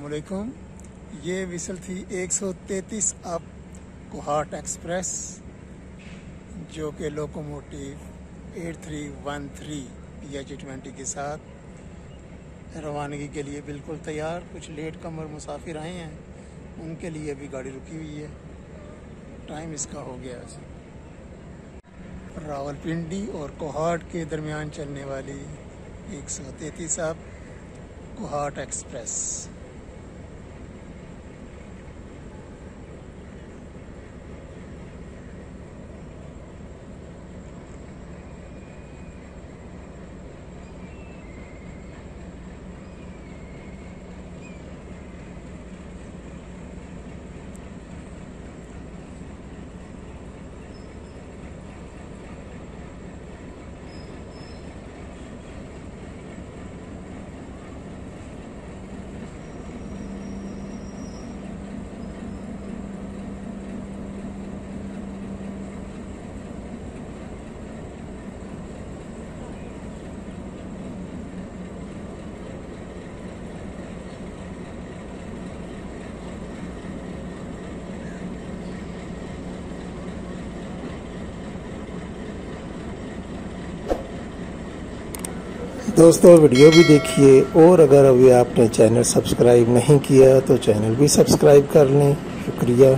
अस्सलामुअलैकुम। ये विसल थी 133 अप कोहाट एक्सप्रेस, जो कि लोकोमोटिव 8313 PH20 के साथ रवानगी के लिए बिल्कुल तैयार। कुछ लेट कमर मुसाफिर आए हैं, उनके लिए भी गाड़ी रुकी हुई है। टाइम इसका हो गया रावलपिंडी और कोहाट के दरमियान चलने वाली 133 अप कोहाट एक्सप्रेस। दोस्तों, वीडियो भी देखिए, और अगर अभी आपने चैनल सब्सक्राइब नहीं किया तो चैनल भी सब्सक्राइब कर लें। शुक्रिया।